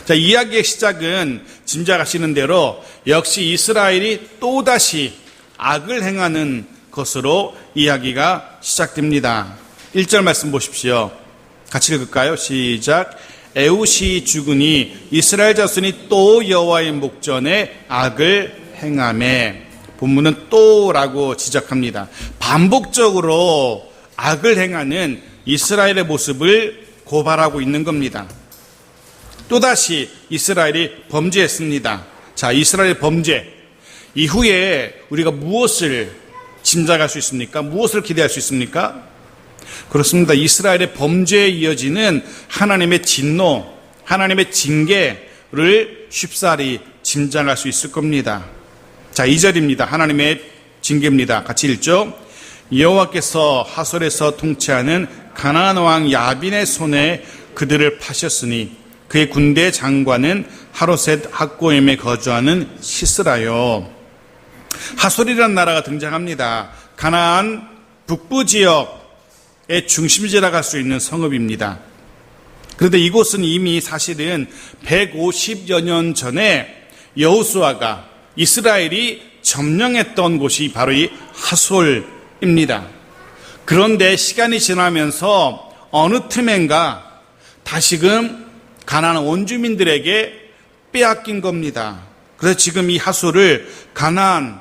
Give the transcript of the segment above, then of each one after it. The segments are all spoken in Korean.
자, 이야기의 시작은 짐작하시는 대로 역시 이스라엘이 또다시 악을 행하는 것으로 이야기가 시작됩니다. 1절 말씀 보십시오. 같이 읽을까요? 시작. 에훗이 죽으니 이스라엘 자손이 또 여호와의 목전에 악을 행하매. 본문은 또라고 지적합니다. 반복적으로 악을 행하는 이스라엘의 모습을 고발하고 있는 겁니다. 또다시 이스라엘이 범죄했습니다. 자, 이스라엘의 범죄 이후에 우리가 무엇을 짐작할 수 있습니까? 무엇을 기대할 수 있습니까? 그렇습니다. 이스라엘의 범죄에 이어지는 하나님의 진노, 하나님의 징계를 쉽사리 짐작할 수 있을 겁니다. 자, 2절입니다. 하나님의 징계입니다. 같이 읽죠. 여호와께서 하솔에서 통치하는 가나안 왕 야빈의 손에 그들을 파셨으니 그의 군대 장관은 하로셋 학고임에 거주하는 시스라요. 하솔이라는 나라가 등장합니다. 가나안 북부 지역의 중심지라고 할 수 있는 성읍입니다. 그런데 이곳은 이미 사실은 150여 년 전에 여호수아가 이스라엘이 점령했던 곳이 바로 이 하솔입니다. 그런데 시간이 지나면서 어느 틈엔가 다시금 가나안 원주민들에게 빼앗긴 겁니다. 그래서 지금 이 하솔을 가나안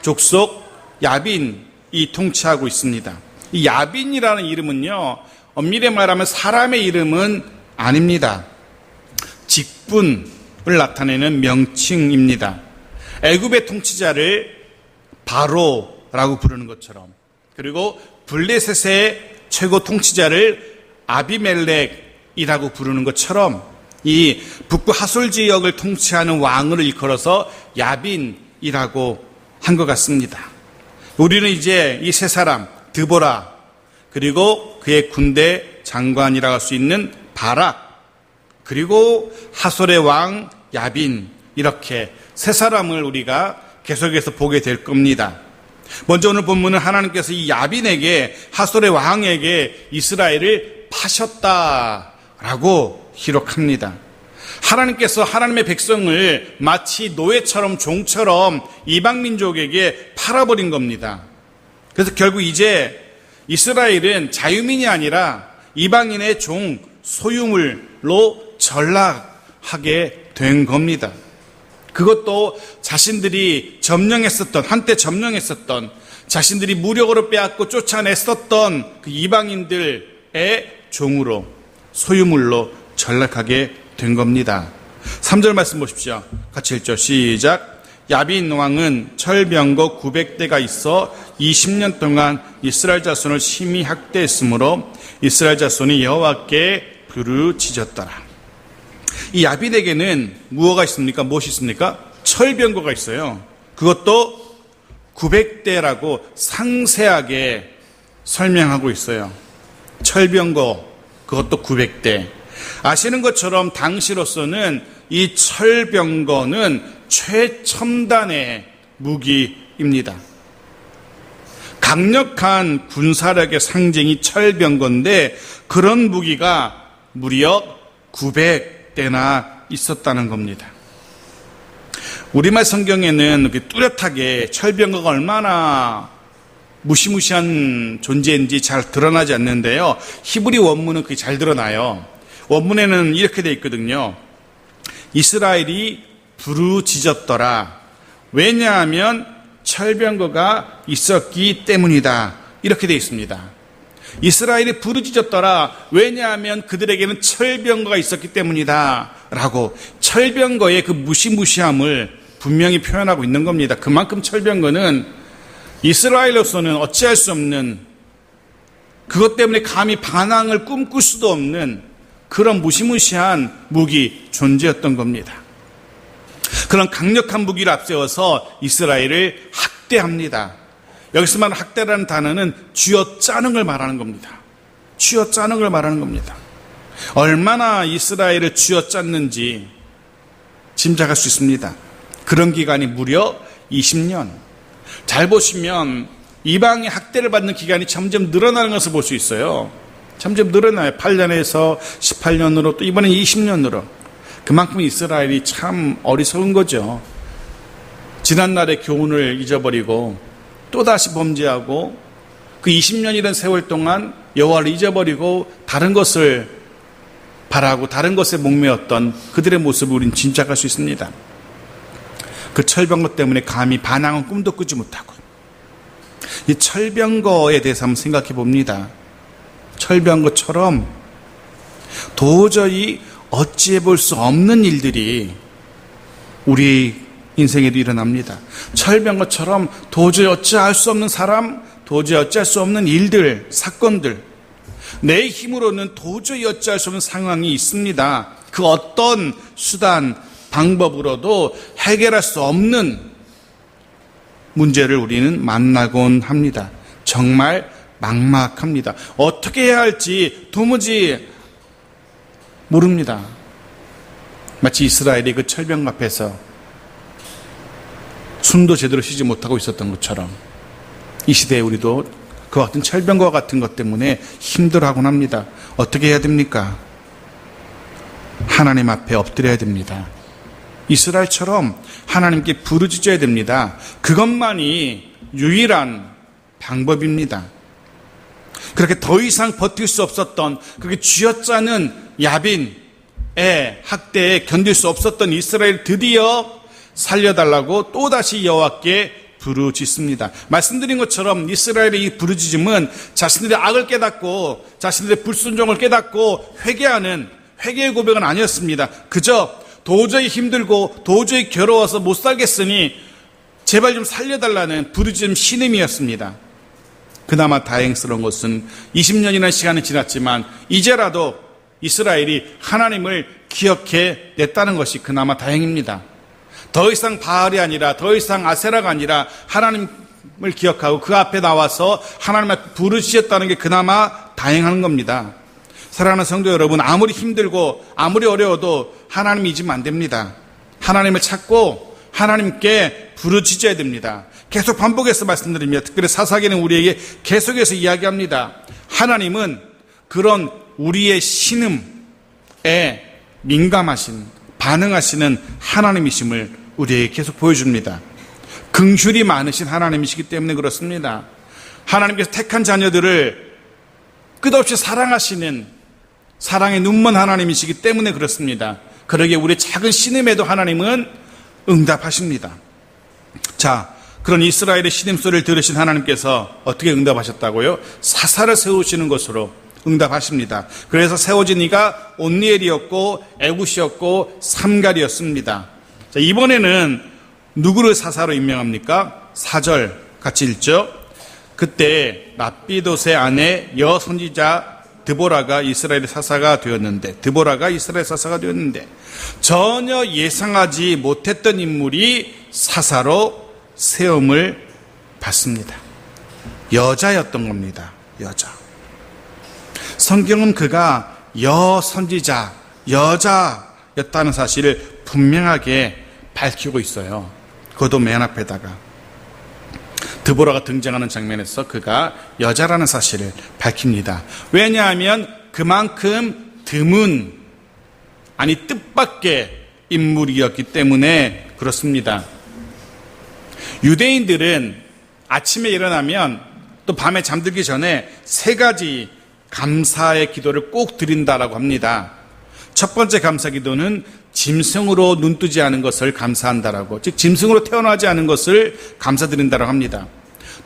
족속 야빈이 통치하고 있습니다. 이 야빈이라는 이름은요, 엄밀히 말하면 사람의 이름은 아닙니다. 직분을 나타내는 명칭입니다. 애굽의 통치자를 바로라고 부르는 것처럼, 그리고 블레셋의 최고 통치자를 아비멜렉이라고 부르는 것처럼 이 북부 하솔 지역을 통치하는 왕을 일컬어서 야빈이라고 한 것 같습니다. 우리는 이제 이 세 사람, 드보라, 그리고 그의 군대 장관이라고 할 수 있는 바락, 그리고 하솔의 왕 야빈, 이렇게 세 사람을 우리가 계속해서 보게 될 겁니다. 먼저 오늘 본문은 하나님께서 이 야빈에게, 하솔의 왕에게 이스라엘을 파셨다라고 기록합니다. 하나님께서 하나님의 백성을 마치 노예처럼, 종처럼 이방민족에게 팔아버린 겁니다. 그래서 결국 이제 이스라엘은 자유민이 아니라 이방인의 종, 소유물로 전락하게 된 겁니다. 그것도 자신들이 점령했었던, 한때 점령했었던, 자신들이 무력으로 빼앗고 쫓아냈었던 그 이방인들의 종으로, 소유물로 전락하게 된 겁니다. 3절 말씀 보십시오. 같이 읽죠. 시작. 야빈 왕은 철병거 900대가 있어 20년 동안 이스라엘 자손을 심히 학대했으므로 이스라엘 자손이 여호와께 부르짖었더라. 이 야빈에게는 무엇가 있습니까? 무엇이 있습니까? 철병거가 있어요. 그것도 900대라고 상세하게 설명하고 있어요. 철병거, 그것도 900대. 아시는 것처럼 당시로서는 이 철병거는 최첨단의 무기입니다. 강력한 군사력의 상징이 철병거인데 그런 무기가 무려 900대나 있었다는 겁니다. 우리말 성경에는 뚜렷하게 철병거가 얼마나 무시무시한 존재인지 잘 드러나지 않는데요. 히브리 원문은 그게 잘 드러나요. 원문에는 이렇게 되어 있거든요. 이스라엘이 부르짖었더라. 왜냐하면 철병거가 있었기 때문이다. 이렇게 되어 있습니다. 이스라엘이 부르짖었더라. 왜냐하면 그들에게는 철병거가 있었기 때문이다. 라고 철병거의 그 무시무시함을 분명히 표현하고 있는 겁니다. 그만큼 철병거는 이스라엘로서는 어찌할 수 없는, 그것 때문에 감히 반항을 꿈꿀 수도 없는 그런 무시무시한 무기 존재였던 겁니다. 그런 강력한 무기를 앞세워서 이스라엘을 학대합니다. 여기서 말하는 학대라는 단어는 쥐어짜는 걸 말하는 겁니다. 쥐어짜는 걸 말하는 겁니다. 얼마나 이스라엘을 쥐어짰는지 짐작할 수 있습니다. 그런 기간이 무려 20년. 잘 보시면 이방의 학대를 받는 기간이 점점 늘어나는 것을 볼 수 있어요. 점점 늘어나요. 8년에서 18년으로 또 이번엔 20년으로. 그만큼 이스라엘이 참 어리석은 거죠. 지난날의 교훈을 잊어버리고 또다시 범죄하고 그 20년이라는 세월 동안 여호와를 잊어버리고 다른 것을 바라고 다른 것에 목매었던 그들의 모습을 우린 짐작할 수 있습니다. 그 철병거 때문에 감히 반항은 꿈도 꾸지 못하고, 이 철병거에 대해서 한번 생각해 봅니다. 철병거처럼 도저히 어찌해 볼 수 없는 일들이 우리 인생에도 일어납니다. 철병거처럼 도저히 어찌할 수 없는 사람, 도저히 어찌할 수 없는 일들, 사건들, 내 힘으로는 도저히 어찌할 수 없는 상황이 있습니다. 그 어떤 수단, 방법으로도 해결할 수 없는 문제를 우리는 만나곤 합니다. 정말 막막합니다. 어떻게 해야 할지 도무지 모릅니다. 마치 이스라엘이 그 철병 앞에서 숨도 제대로 쉬지 못하고 있었던 것처럼 이 시대에 우리도 그와 같은 철병과 같은 것 때문에 힘들어하곤 합니다. 어떻게 해야 됩니까? 하나님 앞에 엎드려야 됩니다. 이스라엘처럼 하나님께 부르짖어야 됩니다. 그것만이 유일한 방법입니다. 그렇게 더 이상 버틸 수 없었던, 그렇게 쥐어짜는 야빈의 학대에 견딜 수 없었던 이스라엘, 드디어 살려달라고 또다시 여호와께 부르짖습니다. 말씀드린 것처럼 이스라엘의 이 부르짖음은 자신들의 악을 깨닫고 자신들의 불순종을 깨닫고 회개하는 회개의 고백은 아니었습니다. 그저 도저히 힘들고 도저히 괴로워서 못 살겠으니 제발 좀 살려달라는 부르짖음 신음이었습니다. 그나마 다행스러운 것은 20년이라는 시간이 지났지만 이제라도 이스라엘이 하나님을 기억해 냈다는 것이 그나마 다행입니다. 더 이상 바알이 아니라, 더 이상 아세라가 아니라 하나님을 기억하고 그 앞에 나와서 하나님 앞에 부르짖었다는 게 그나마 다행한 겁니다. 사랑하는 성도 여러분, 아무리 힘들고 아무리 어려워도 하나님 잊으면 안 됩니다. 하나님을 찾고 하나님께 부르짖어야 됩니다. 계속 반복해서 말씀드립니다. 특별히 사사기는 우리에게 계속해서 이야기합니다. 하나님은 그런 우리의 신음에 민감하신, 반응하시는 하나님이심을 우리에게 계속 보여줍니다. 긍휼이 많으신 하나님이시기 때문에 그렇습니다. 하나님께서 택한 자녀들을 끝없이 사랑하시는 사랑의 눈먼 하나님이시기 때문에 그렇습니다. 그러기에 우리 작은 신음에도 하나님은 응답하십니다. 자, 그런 이스라엘의 신음소리를 들으신 하나님께서 어떻게 응답하셨다고요? 사사를 세우시는 것으로 응답하십니다. 그래서 세워진 이가 온니엘이었고 에굿이었고 삼갈이었습니다. 자, 이번에는 누구를 사사로 임명합니까? 4절 같이 읽죠. 그때 랍비돗의 아내 여선지자 드보라가 이스라엘의 사사가 되었는데, 전혀 예상하지 못했던 인물이 사사로 세움을 받습니다. 여자였던 겁니다. 여자. 성경은 그가 여선지자, 여자였다는 사실을 분명하게 밝히고 있어요. 그것도 맨 앞에다가. 드보라가 등장하는 장면에서 그가 여자라는 사실을 밝힙니다. 왜냐하면 그만큼 드문, 아니 뜻밖의 인물이었기 때문에 그렇습니다. 유대인들은 아침에 일어나면 또 밤에 잠들기 전에 3가지 감사의 기도를 꼭 드린다라고 합니다. 첫 번째 감사 기도는 짐승으로 눈뜨지 않은 것을 감사한다라고, 즉 짐승으로 태어나지 않은 것을 감사드린다라고 합니다.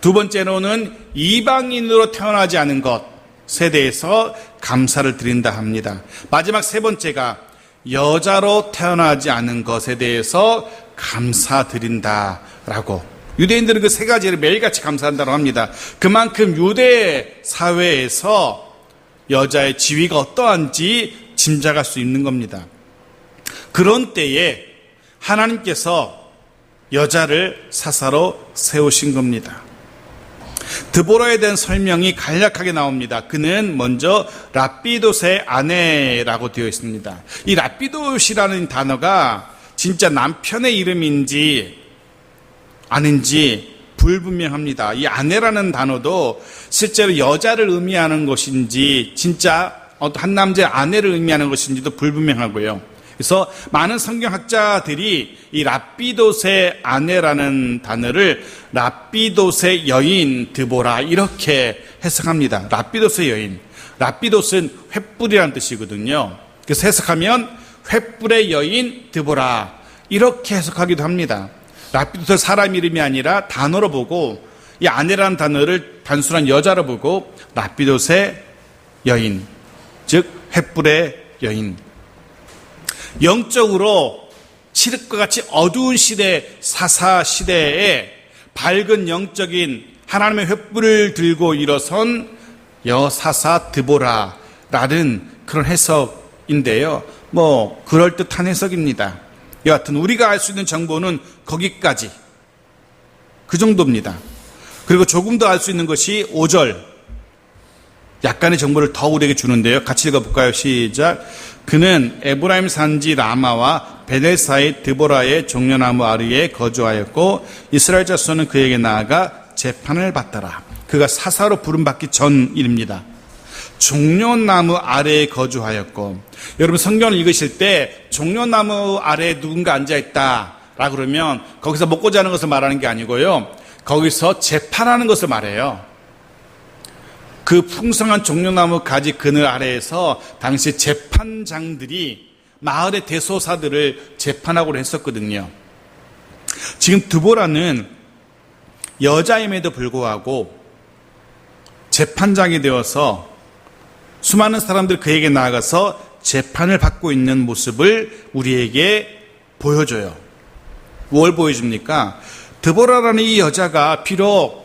두 번째로는 이방인으로 태어나지 않은 것에 대해서 감사를 드린다 합니다. 마지막 3번째가 여자로 태어나지 않은 것에 대해서 감사드린다라고, 유대인들은 그 3가지를 매일같이 감사한다고 합니다. 그만큼 유대 사회에서 여자의 지위가 어떠한지 짐작할 수 있는 겁니다. 그런 때에 하나님께서 여자를 사사로 세우신 겁니다. 드보라에 대한 설명이 간략하게 나옵니다. 그는 먼저 랍비돗의 아내라고 되어 있습니다. 이 랍비돗이라는 단어가 진짜 남편의 이름인지 아닌지 불분명합니다. 이 아내라는 단어도 실제로 여자를 의미하는 것인지 진짜 한 남자의 아내를 의미하는 것인지도 불분명하고요. 그래서 많은 성경학자들이 이 랍비돗의 아내라는 단어를 랍비돗의 여인 드보라 이렇게 해석합니다. 랍비돗의 여인. 랍비돗은 횃불이라는 뜻이거든요. 그래서 해석하면 횃불의 여인 드보라 이렇게 해석하기도 합니다. 랍비돗은 사람 이름이 아니라 단어로 보고 이 아내라는 단어를 단순한 여자로 보고 랍비돗의 여인, 즉 횃불의 여인. 영적으로 칠흑과 같이 어두운 시대, 사사 시대에 밝은 영적인 하나님의 횃불을 들고 일어선 여사사 드보라라는 그런 해석인데요. 그럴듯한 해석입니다. 여하튼 우리가 알 수 있는 정보는 거기까지, 그 정도입니다. 그리고 조금 더 알 수 있는 것이 5절. 약간의 정보를 더 우리에게 주는데요. 같이 읽어볼까요? 시작. 그는 에브라임 산지 라마와 베델 사이 드보라의 종려나무 아래에 거주하였고 이스라엘 자손은 그에게 나아가 재판을 받더라. 그가 사사로 부름받기 전 일입니다. 종려나무 아래에 거주하였고, 여러분 성경을 읽으실 때 종려나무 아래에 누군가 앉아있다 라고 그러면 거기서 먹고 자는 것을 말하는 게 아니고요, 거기서 재판하는 것을 말해요. 그 풍성한 종려나무 가지 그늘 아래에서 당시 재판장들이 마을의 대소사들을 재판하고 했었거든요. 지금 드보라는 여자임에도 불구하고 재판장이 되어서 수많은 사람들이 그에게 나아가서 재판을 받고 있는 모습을 우리에게 보여줘요. 뭘 보여줍니까? 드보라라는 이 여자가 비록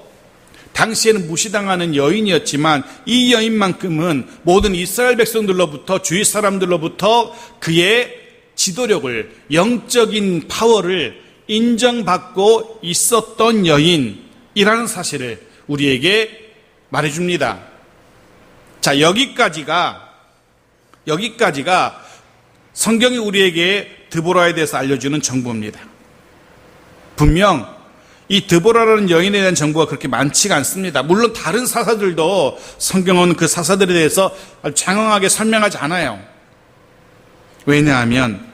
당시에는 무시당하는 여인이었지만 이 여인만큼은 모든 이스라엘 백성들로부터, 주위 사람들로부터 그의 지도력을, 영적인 파워를 인정받고 있었던 여인이라는 사실을 우리에게 말해줍니다. 자, 여기까지가 성경이 우리에게 드보라에 대해서 알려주는 정보입니다. 분명 이 드보라라는 여인에 대한 정보가 그렇게 많지가 않습니다. 물론 다른 사사들도 성경은 그 사사들에 대해서 장황하게 설명하지 않아요. 왜냐하면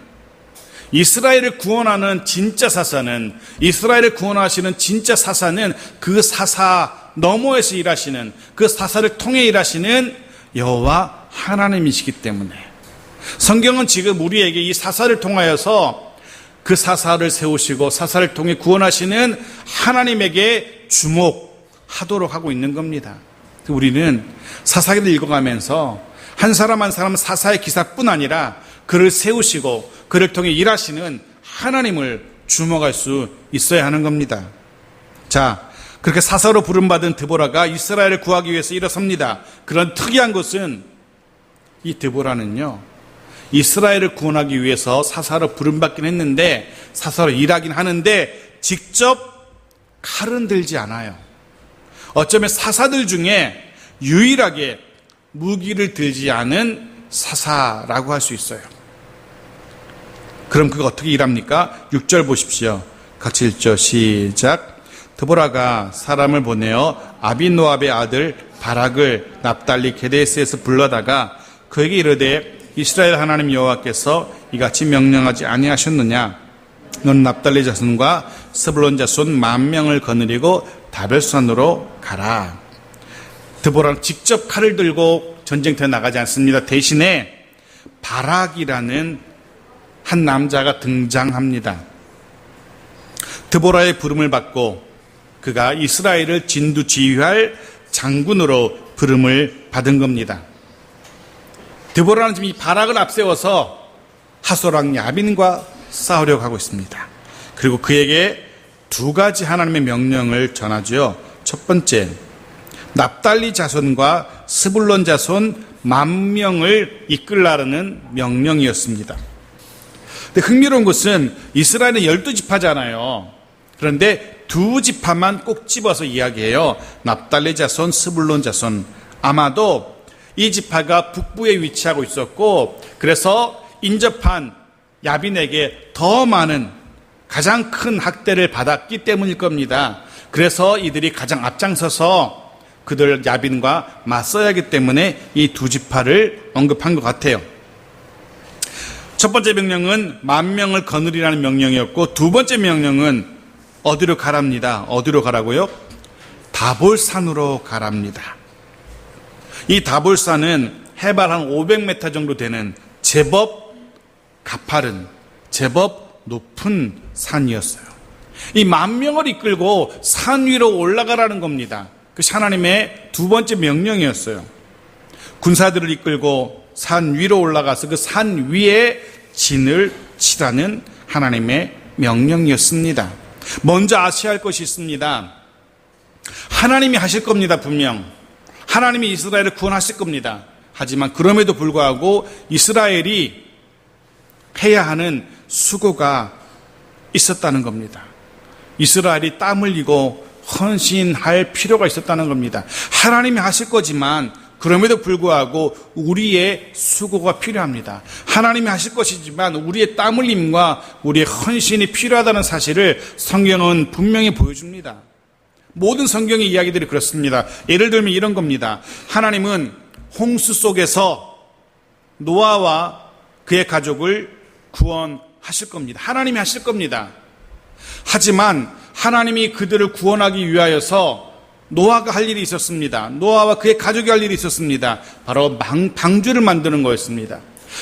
이스라엘을 구원하는 진짜 사사는, 이스라엘을 구원하시는 진짜 사사는 그 사사 너머에서 일하시는, 그 사사를 통해 일하시는 여호와 하나님이시기 때문에 성경은 지금 우리에게 이 사사를 통하여서 그 사사를 세우시고 사사를 통해 구원하시는 하나님에게 주목하도록 하고 있는 겁니다. 우리는 사사기를 읽어가면서 한 사람 한 사람은 사사의 기사뿐 아니라 그를 세우시고 그를 통해 일하시는 하나님을 주목할 수 있어야 하는 겁니다. 자, 그렇게 사사로 부름받은 드보라가 이스라엘을 구하기 위해서 일어섭니다. 그런 특이한 것은 이 드보라는요, 이스라엘을 구원하기 위해서 사사로 부름받긴 했는데, 사사로 일하긴 하는데 직접 칼은 들지 않아요. 어쩌면 사사들 중에 유일하게 무기를 들지 않은 사사라고 할 수 있어요. 그럼 그가 어떻게 일합니까? 6절 보십시오. 같이 읽죠. 시작. 드보라가 사람을 보내어 아비노압의 아들 바락을 납달리 게데스에서 불러다가 그에게 이르되 이스라엘 하나님 여호와께서 이같이 명령하지 아니하셨느냐? 넌 납달리 자손과 스불론 자손 10,000명을 거느리고 다벨산으로 가라. 드보라는 직접 칼을 들고 전쟁터에 나가지 않습니다. 대신에 바락이라는 한 남자가 등장합니다. 드보라의 부름을 받고 그가 이스라엘을 진두지휘할 장군으로 부름을 받은 겁니다. 드보라는 지금 이 바락을 앞세워서 하솔왕 야빈과 싸우려고 하고 있습니다. 그리고 그에게 2가지 하나님의 명령을 전하죠. 첫 번째, 납달리 자손과 스불론 자손 10,000명을 이끌라는 명령이었습니다. 근데 흥미로운 것은 이스라엘은 12지파잖아요. 그런데 2지파만 꼭 집어서 이야기해요. 납달리 자손, 스불론 자손. 아마도 이 지파가 북부에 위치하고 있었고, 그래서 인접한 야빈에게 더 많은, 가장 큰 학대를 받았기 때문일 겁니다. 그래서 이들이 가장 앞장서서 그들 야빈과 맞서야 하기 때문에 이 2지파를 언급한 것 같아요. 첫 번째 명령은 만명을 거느리라는 명령이었고, 두 번째 명령은 어디로 가랍니다. 어디로 가라고요? 다볼산으로 가랍니다. 이 다볼산은 해발 한 500m 정도 되는 제법 가파른, 제법 높은 산이었어요. 이 만명을 이끌고 산 위로 올라가라는 겁니다. 그것이 하나님의 두 번째 명령이었어요. 군사들을 이끌고 산 위로 올라가서 그 산 위에 진을 치라는 하나님의 명령이었습니다. 먼저 아셔야 할 것이 있습니다. 하나님이 하실 겁니다. 분명 하나님이 이스라엘을 구원하실 겁니다. 하지만 그럼에도 불구하고 이스라엘이 해야 하는 수고가 있었다는 겁니다. 이스라엘이 땀 흘리고 헌신할 필요가 있었다는 겁니다. 하나님이 하실 거지만 그럼에도 불구하고 우리의 수고가 필요합니다. 하나님이 하실 것이지만 우리의 땀 흘림과 우리의 헌신이 필요하다는 사실을 성경은 분명히 보여줍니다. 모든 성경의 이야기들이 그렇습니다. 예를 들면 이런 겁니다. 하나님은 홍수 속에서 노아와 그의 가족을 구원하실 겁니다. 하나님이 하실 겁니다. 하지만 하나님이 그들을 구원하기 위하여서 노아가 할 일이 있었습니다. 노아와 그의 가족이 할 일이 있었습니다. 바로 방주를 만드는 거였습니다.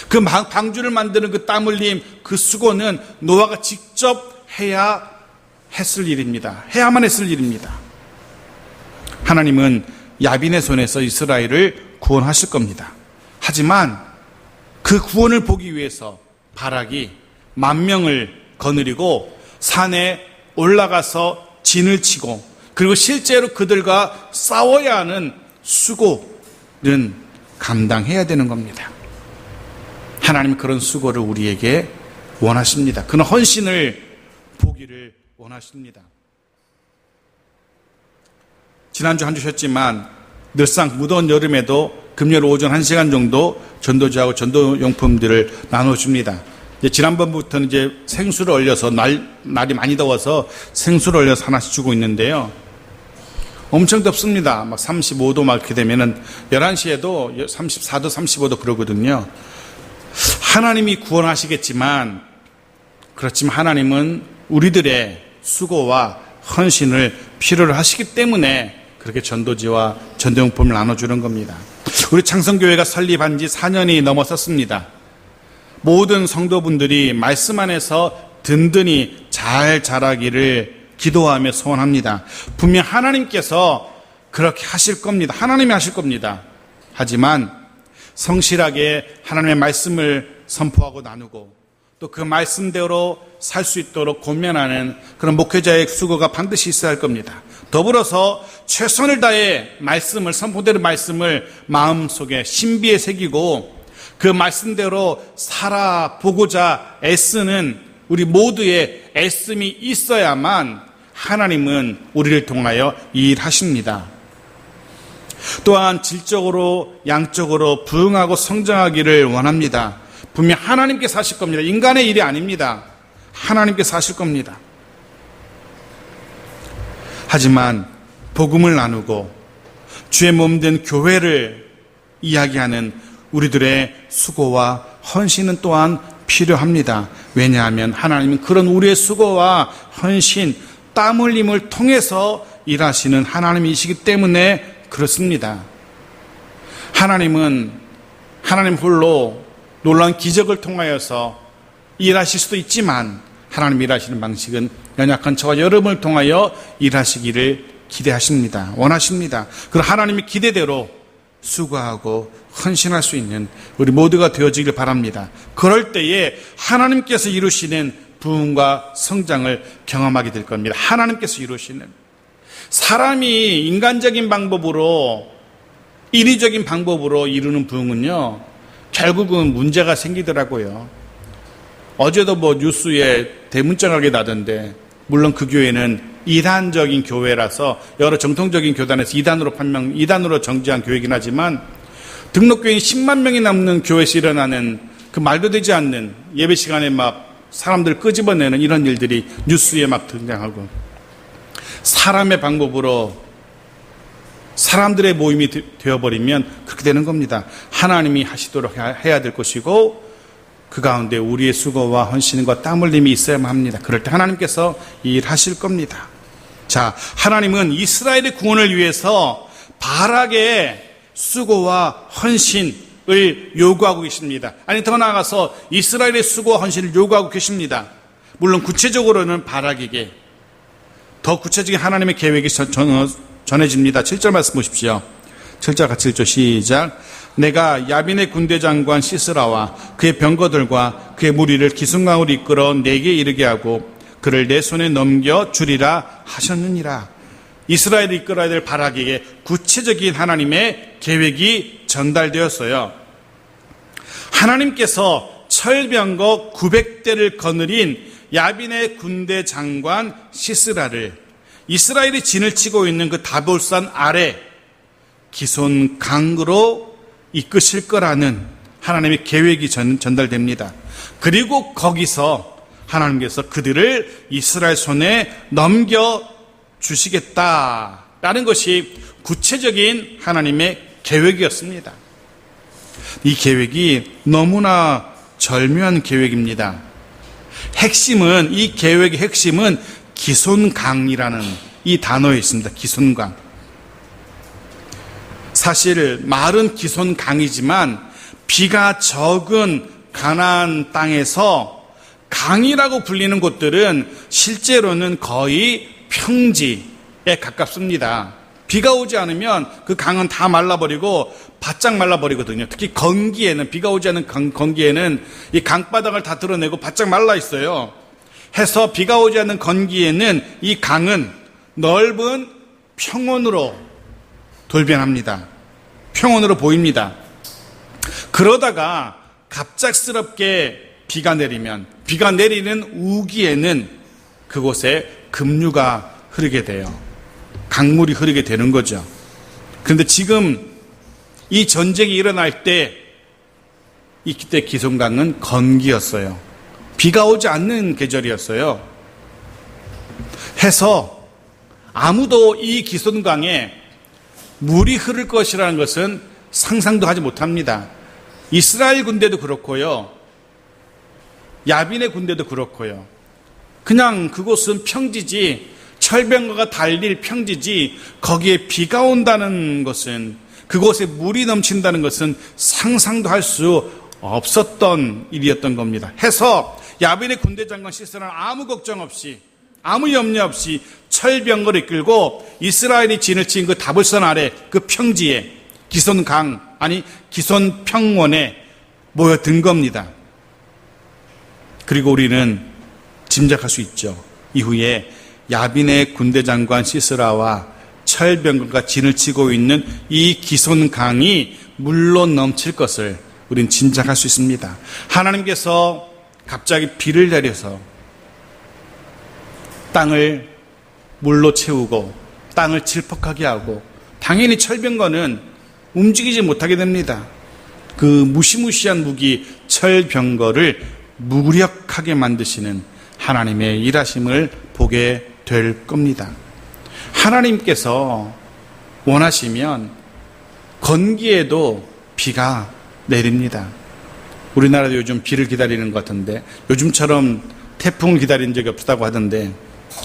그 방주를 만드는 그 땀 흘림, 그 수고는 노아가 직접 해야 했을 일입니다. 해야만 했을 일입니다. 하나님은 야빈의 손에서 이스라엘을 구원하실 겁니다. 하지만 그 구원을 보기 위해서 바락이 만명을 거느리고 산에 올라가서 진을 치고 그리고 실제로 그들과 싸워야 하는 수고는 감당해야 되는 겁니다. 하나님은 그런 수고를 우리에게 원하십니다. 그런 헌신을 보기를 원하십니다. 지난주 한 주 쉬었지만 늘상 무더운 여름에도 금요일 오전 1시간 정도 전도지하고 전도용품들을 나눠줍니다. 지난번부터는 이제 생수를 얼려서 날이 많이 더워서 생수를 얼려서 하나씩 주고 있는데요. 엄청 덥습니다. 막 35도 막 이렇게 되면은 11시에도 34도, 35도 그러거든요. 하나님이 구원하시겠지만 그렇지만 하나님은 우리들의 수고와 헌신을 필요로 하시기 때문에 그렇게 전도지와 전도용품을 나눠주는 겁니다. 우리 창성교회가 설립한 지 4년이 넘었었습니다. 모든 성도분들이 말씀 안에서 든든히 잘 자라기를 기도하며 소원합니다. 분명 하나님께서 그렇게 하실 겁니다. 하나님이 하실 겁니다. 하지만 성실하게 하나님의 말씀을 선포하고 나누고 또 그 말씀대로 살 수 있도록 권면하는 그런 목회자의 수고가 반드시 있어야 할 겁니다. 더불어서 최선을 다해 말씀을, 선포되는 말씀을 마음속에 신비에 새기고 그 말씀대로 살아보고자 애쓰는 우리 모두의 애씀이 있어야만 하나님은 우리를 통하여 일하십니다. 또한 질적으로 양적으로 부흥하고 성장하기를 원합니다. 분명 하나님께서 하실 겁니다. 인간의 일이 아닙니다. 하나님께서 하실 겁니다. 하지만 복음을 나누고 주의 몸된 교회를 이야기하는 우리들의 수고와 헌신은 또한 필요합니다. 왜냐하면 하나님은 그런 우리의 수고와 헌신, 땀 흘림을 통해서 일하시는 하나님이시기 때문에 그렇습니다. 하나님은 하나님 홀로 놀라운 기적을 통하여서 일하실 수도 있지만 하나님 일하시는 방식은 연약한 저와 여러분을 통하여 일하시기를 기대하십니다. 원하십니다. 그럼 하나님의 기대대로 수고하고 헌신할 수 있는 우리 모두가 되어지길 바랍니다. 그럴 때에 하나님께서 이루시는 부흥과 성장을 경험하게 될 겁니다. 하나님께서 이루시는 사람이 인간적인 방법으로 인위적인 방법으로 이루는 부흥은요 결국은 문제가 생기더라고요. 어제도 뉴스에 대문짝하게 나던데 물론 그 교회는 이단적인 교회라서 여러 정통적인 교단에서 이단으로 정지한 교회이긴 하지만 등록교인이 10만 명이 넘는 교회에서 일어나는 그 말도 되지 않는 예배 시간에 막 사람들 끄집어내는 이런 일들이 뉴스에 막 등장하고 사람의 방법으로 사람들의 모임이 되어버리면 그렇게 되는 겁니다. 하나님이 하시도록 해야 될 것이고 그 가운데 우리의 수고와 헌신과 땀 흘림이 있어야만 합니다. 그럴 때 하나님께서 일하실 겁니다. 자, 하나님은 이스라엘의 구원을 위해서 바락의 수고와 헌신을 요구하고 계십니다. 아니, 더 나아가서 이스라엘의 수고와 헌신을 요구하고 계십니다. 물론 구체적으로는 바락에게, 더 구체적인 하나님의 계획이 전해집니다. 7절 말씀 보십시오. 7절 같이 읽죠. 시작. 내가 야빈의 군대 장관 시스라와 그의 병거들과 그의 무리를 기순강으로 이끌어 내게 이르게 하고 그를 내 손에 넘겨 주리라 하셨느니라. 이스라엘을 이끌어야 될 바락에게 구체적인 하나님의 계획이 전달되었어요. 하나님께서 철병거 900대를 거느린 야빈의 군대 장관 시스라를 이스라엘이 진을 치고 있는 그 다볼산 아래 기손 강으로 이끄실 거라는 하나님의 계획이 전달됩니다. 그리고 거기서 하나님께서 그들을 이스라엘 손에 넘겨주시겠다라는 것이 구체적인 하나님의 계획이었습니다. 이 계획이 너무나 절묘한 계획입니다. 핵심은, 이 계획의 핵심은 기손강이라는 이 단어에 있습니다. 기손강. 사실 말은 기손강이지만 비가 적은 가나안 땅에서 강이라고 불리는 곳들은 실제로는 거의 평지에 가깝습니다. 비가 오지 않으면 그 강은 다 말라버리고 바짝 말라버리거든요. 특히 건기에는, 비가 오지 않은 건기에는 이 강바닥을 다 드러내고 바짝 말라 있어요. 해서 비가 오지 않는 건기에는 이 강은 넓은 평원으로 돌변합니다. 평원으로 보입니다. 그러다가 갑작스럽게 비가 내리면, 비가 내리는 우기에는 그곳에 급류가 흐르게 돼요. 강물이 흐르게 되는 거죠. 그런데 지금 이 전쟁이 일어날 때, 이때 기손강은 건기였어요. 비가 오지 않는 계절이었어요. 해서 아무도 이 기손강에 물이 흐를 것이라는 것은 상상도 하지 못합니다. 이스라엘 군대도 그렇고요. 야빈의 군대도 그렇고요. 그냥 그곳은 평지지, 철병거가 달릴 평지지, 거기에 비가 온다는 것은, 그곳에 물이 넘친다는 것은 상상도 할 수 없었던 일이었던 겁니다. 해서 야빈의 군대 장관 시스라는 아무 걱정 없이, 아무 염려 없이 철병거를 이끌고 이스라엘이 진을 친 그 다볼산 아래 그 평지에, 기손강, 아니 기손평원에 모여든 겁니다. 그리고 우리는 짐작할 수 있죠. 이후에 야빈의 군대 장관 시스라와 철병거가 진을 치고 있는 이 기손강이 물로 넘칠 것을 우린 짐작할 수 있습니다. 하나님께서 갑자기 비를 내려서 땅을 물로 채우고 땅을 질퍽하게 하고, 당연히 철병거는 움직이지 못하게 됩니다. 그 무시무시한 무기 철병거를 무력하게 만드시는 하나님의 일하심을 보게 될 겁니다. 하나님께서 원하시면 건기에도 비가 내립니다. 우리나라도 요즘 비를 기다리는 것 같은데, 요즘처럼 태풍을 기다린 적이 없다고 하던데,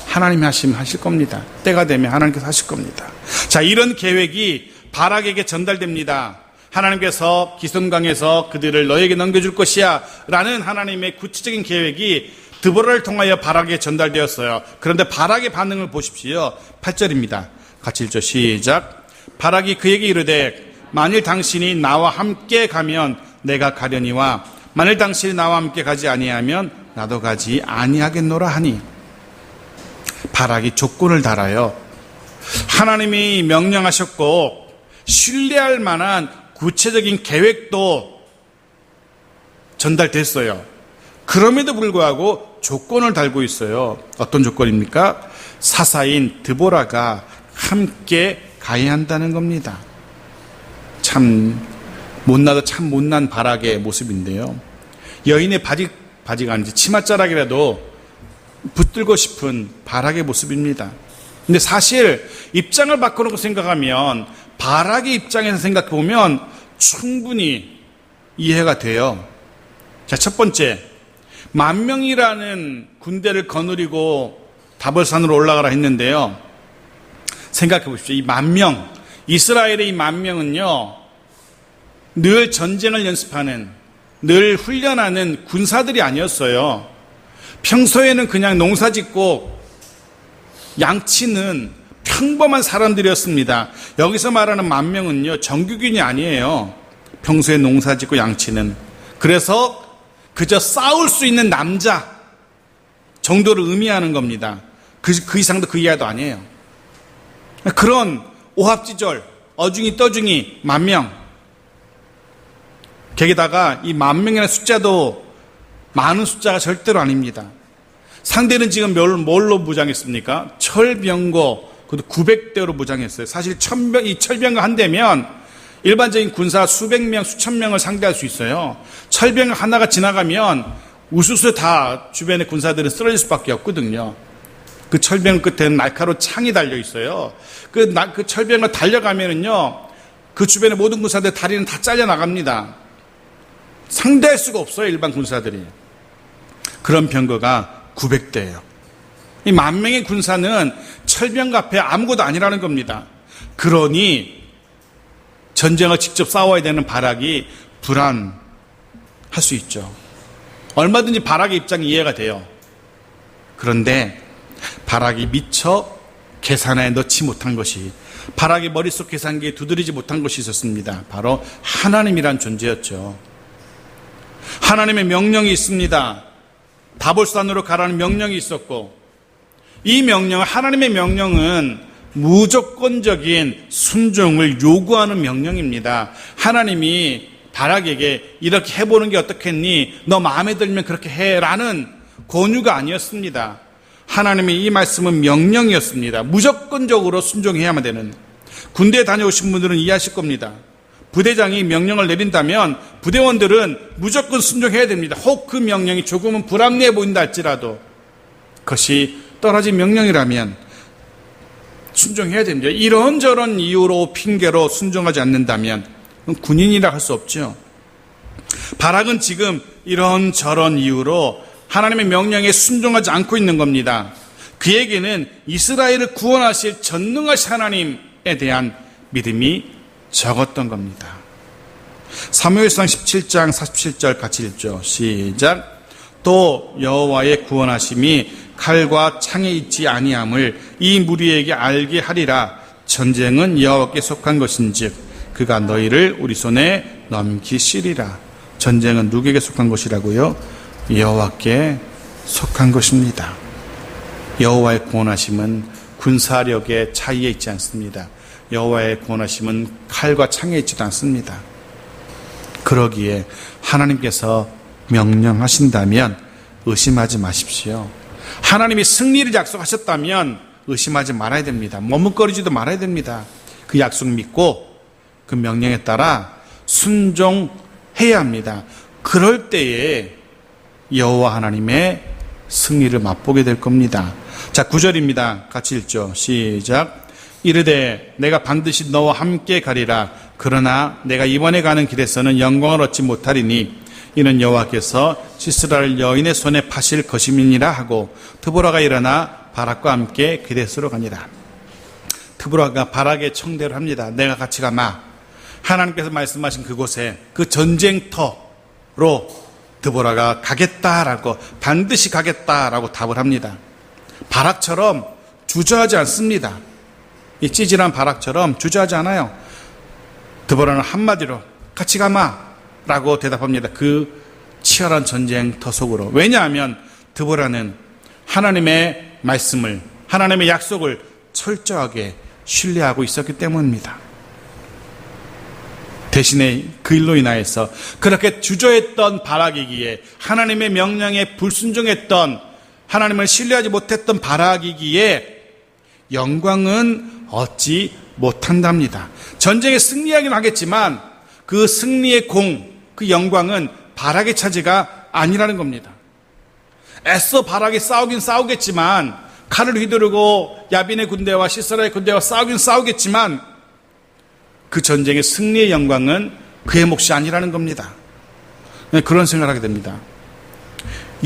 하나님이 하시면 하실 겁니다. 때가 되면 하나님께서 하실 겁니다. 자, 이런 계획이 바락에게 전달됩니다. 하나님께서 기손강에서 그들을 너에게 넘겨줄 것이야 라는 하나님의 구체적인 계획이 드보라를 통하여 바락에게 전달되었어요. 그런데 바락의 반응을 보십시오. 8절입니다. 같이 읽죠. 시작. 바락이 그에게 이르되 만일 당신이 나와 함께 가면 내가 가려니와 만일 당신이 나와 함께 가지 아니하면 나도 가지 아니하겠노라 하니. 바락이 조건을 달아요. 하나님이 명령하셨고 신뢰할 만한 구체적인 계획도 전달됐어요. 그럼에도 불구하고 조건을 달고 있어요. 어떤 조건입니까? 사사인 드보라가 함께 가야 한다는 겁니다. 참 못나도 참 못난 바락의 모습인데요. 여인의 바지가 아니지 치맛자락이라도 붙들고 싶은 바락의 모습입니다. 근데 사실 입장을 바꿔놓고 생각하면, 바락의 입장에서 생각해보면 충분히 이해가 돼요. 자, 첫 번째, 10,000명이라는 군대를 거느리고 다볼산으로 올라가라 했는데요. 생각해 보십시오. 이 10,000명, 이스라엘의 이 10,000명은요, 늘 전쟁을 연습하는, 늘 훈련하는 군사들이 아니었어요. 평소에는 그냥 농사 짓고 양치는 평범한 사람들이었습니다. 여기서 말하는 10,000명은요, 정규군이 아니에요. 평소에 농사 짓고 양치는. 그래서 그저 싸울 수 있는 남자 정도를 의미하는 겁니다. 그 이상도 그 이하도 아니에요. 그런 오합지졸, 어중이 떠중이 10,000명. 거기다가 이 10,000명이라는 숫자도 많은 숫자가 절대로 아닙니다. 상대는 지금 뭘로 무장했습니까? 철병거, 그것도 900대로 무장했어요. 사실 이 철병거 한 대면 일반적인 군사 수백 명, 수천 명을 상대할 수 있어요. 철병거 하나가 지나가면 우수수 다 주변의 군사들은 쓰러질 수밖에 없거든요. 그 철병거 끝에는 날카로운 창이 달려 있어요. 그 철병거 달려가면은요, 그 주변의 모든 군사들 다리는 다 잘려 나갑니다. 상대할 수가 없어요, 일반 군사들이. 그런 병거가 900대예요. 이 10,000명의 군사는 철병거 앞에 아무것도 아니라는 겁니다. 그러니 전쟁을 직접 싸워야 되는 바락이 불안할 수 있죠. 얼마든지 바락의 입장이 이해가 돼요. 그런데 바락이 미처 계산에 넣지 못한 것이, 바락의 머릿속 계산기에 두드리지 못한 것이 있었습니다. 바로 하나님이란 존재였죠. 하나님의 명령이 있습니다. 다볼산으로 가라는 명령이 있었고, 이 명령, 하나님의 명령은 무조건적인 순종을 요구하는 명령입니다. 하나님이 바락에게 이렇게 해보는 게 어떻겠니? 너 마음에 들면 그렇게 해라는 권유가 아니었습니다. 하나님의 이 말씀은 명령이었습니다. 무조건적으로 순종해야만 되는. 군대에 다녀오신 분들은 이해하실 겁니다. 부대장이 명령을 내린다면 부대원들은 무조건 순종해야 됩니다. 혹 그 명령이 조금은 불합리해 보인다 할지라도 그것이 떨어진 명령이라면 순종해야 됩니다. 이런저런 이유로 핑계로 순종하지 않는다면 군인이라 할 수 없죠. 바락은 지금 이런저런 이유로 하나님의 명령에 순종하지 않고 있는 겁니다. 그에게는 이스라엘을 구원하실 전능하신 하나님에 대한 믿음이 적었던 겁니다. 사무엘상 17장 47절 같이 읽죠. 시작. 또 여호와의 구원하심이 칼과 창에 있지 아니함을 이 무리에게 알게 하리라. 전쟁은 여호와께 속한 것인즉 그가 너희를 우리 손에 넘기시리라. 전쟁은 누구에게 속한 것이라고요? 여호와께 속한 것입니다. 여호와의 구원하심은 군사력의 차이에 있지 않습니다. 여호와의 구원하심은 칼과 창에 있지도 않습니다. 그러기에 하나님께서 명령하신다면 의심하지 마십시오. 하나님이 승리를 약속하셨다면 의심하지 말아야 됩니다. 머뭇거리지도 말아야 됩니다. 그 약속 믿고 그 명령에 따라 순종해야 합니다. 그럴 때에 여호와 하나님의 승리를 맛보게 될 겁니다. 자, 9절입니다. 같이 읽죠. 시작. 이르되 내가 반드시 너와 함께 가리라. 그러나 내가 이번에 가는 길에서는 영광을 얻지 못하리니 이는 여호와께서 시스라를 여인의 손에 파실 것임이니라 하고 드보라가 일어나 바락과 함께 그레스로 가니라. 드보라가 바락의 청대를 합니다. 내가 같이 가마. 하나님께서 말씀하신 그곳에 그 전쟁터로 드보라가 가겠다라고, 반드시 가겠다라고 답을 합니다. 바락처럼 주저하지 않습니다. 이 찌질한 바락처럼 주저하지 않아요. 드보라는 한마디로 같이 가마 라고 대답합니다. 그 치열한 전쟁터 속으로. 왜냐하면 드보라는 하나님의 말씀을, 하나님의 약속을 철저하게 신뢰하고 있었기 때문입니다. 대신에 그 일로 인하여서 그렇게 주저했던 바락이기에, 하나님의 명령에 불순종했던, 하나님을 신뢰하지 못했던 바락이기에 영광은 얻지 못한답니다. 전쟁에 승리하긴 하겠지만 그 승리의 공, 그 영광은 바락의 차지가 아니라는 겁니다. 애써 바락이 싸우긴 싸우겠지만, 칼을 휘두르고 야빈의 군대와 시스라의 군대와 싸우긴 싸우겠지만 그 전쟁의 승리의 영광은 그의 몫이 아니라는 겁니다. 그런 생각을 하게 됩니다.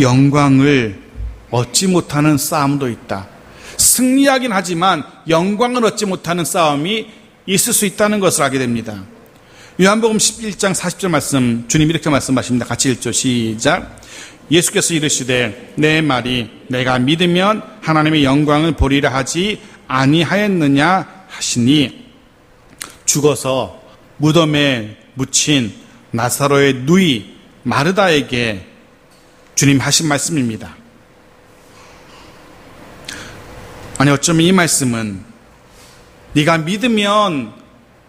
영광을 얻지 못하는 싸움도 있다. 승리하긴 하지만 영광을 얻지 못하는 싸움이 있을 수 있다는 것을 알게 됩니다. 요한복음 11장 40절 말씀, 주님 이렇게 말씀하십니다. 같이 읽죠. 시작. 예수께서 이르시되 내 말이 내가 믿으면 하나님의 영광을 보리라 하지 아니하였느냐 하시니, 죽어서 무덤에 묻힌 나사로의 누이 마르다에게 주님 하신 말씀입니다. 아니, 어쩌면 이 말씀은 네가 믿으면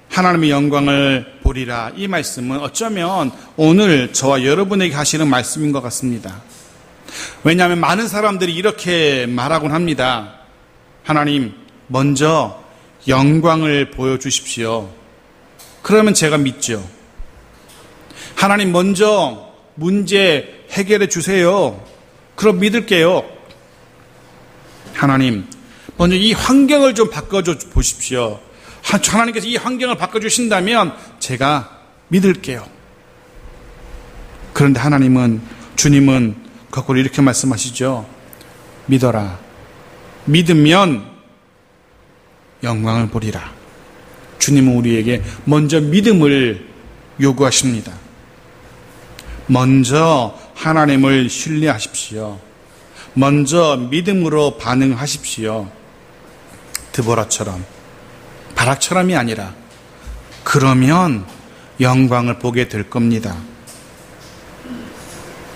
하나님의 영광을 보리라, 이 말씀은 어쩌면 오늘 저와 여러분에게 하시는 말씀인 것 같습니다. 왜냐하면 많은 사람들이 이렇게 말하곤 합니다. 하나님, 먼저 영광을 보여주십시오. 그러면 제가 믿죠. 하나님, 먼저 문제 해결해 주세요. 그럼 믿을게요. 하나님, 먼저 이 환경을 좀 바꿔줘 보십시오. 하나님께서 이 환경을 바꿔주신다면 제가 믿을게요. 그런데 하나님은, 주님은 거꾸로 이렇게 말씀하시죠. 믿어라. 믿으면 영광을 보리라. 주님은 우리에게 먼저 믿음을 요구하십니다. 먼저 하나님을 신뢰하십시오. 먼저 믿음으로 반응하십시오. 드보라처럼, 바락처럼이 아니라, 그러면 영광을 보게 될 겁니다.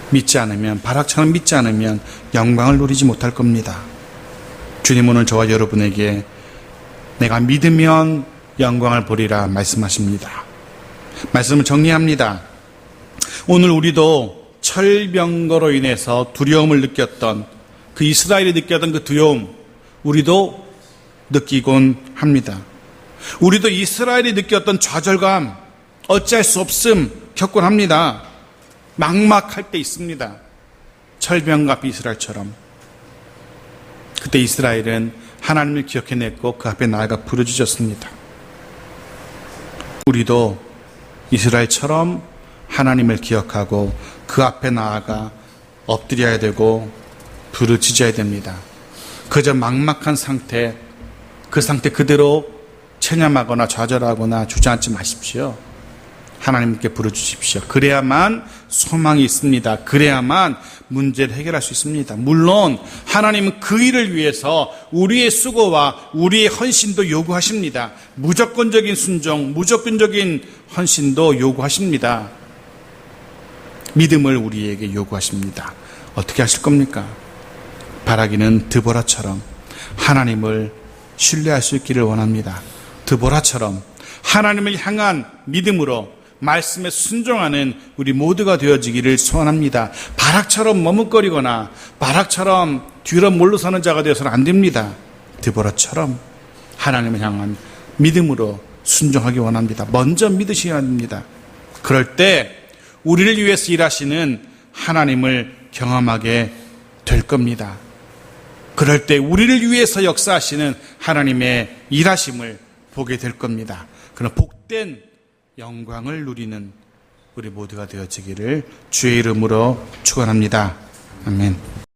믿지 않으면, 바락처럼 믿지 않으면 영광을 누리지 못할 겁니다. 주님 오늘 저와 여러분에게 내가 믿으면 영광을 보리라 말씀하십니다. 말씀을 정리합니다. 오늘 우리도 철병거로 인해서 두려움을 느꼈던, 그 이스라엘이 느꼈던 그 두려움, 우리도 느끼곤 합니다. 우리도 이스라엘이 느꼈던 좌절감, 어찌할 수 없음 겪곤 합니다. 막막할 때 있습니다. 철병갑 이스라엘처럼. 그때 이스라엘은 하나님을 기억해냈고 그 앞에 나아가 부르짖었습니다. 우리도 이스라엘처럼 하나님을 기억하고 그 앞에 나아가 엎드려야 되고 부르짖어야 됩니다. 그저 막막한 상태, 그 상태 그대로 체념하거나 좌절하거나 주저앉지 마십시오. 하나님께 부르주십시오. 그래야만 소망이 있습니다. 그래야만 문제를 해결할 수 있습니다. 물론 하나님은 그 일을 위해서 우리의 수고와 우리의 헌신도 요구하십니다. 무조건적인 순종, 무조건적인 헌신도 요구하십니다. 믿음을 우리에게 요구하십니다. 어떻게 하실 겁니까? 바라기는 드보라처럼 하나님을 신뢰할 수 있기를 원합니다. 드보라처럼 하나님을 향한 믿음으로 말씀에 순종하는 우리 모두가 되어지기를 소원합니다. 바락처럼 머뭇거리거나 바락처럼 뒤로 물러서는 자가 되어서는 안 됩니다. 드보라처럼 하나님을 향한 믿음으로 순종하기 원합니다. 먼저 믿으셔야 합니다. 그럴 때 우리를 위해서 일하시는 하나님을 경험하게 될 겁니다. 그럴 때 우리를 위해서 역사하시는 하나님의 일하심을 보게 될 겁니다. 그런 복된 영광을 누리는 우리 모두가 되어지기를 주의 이름으로 축원합니다. 아멘.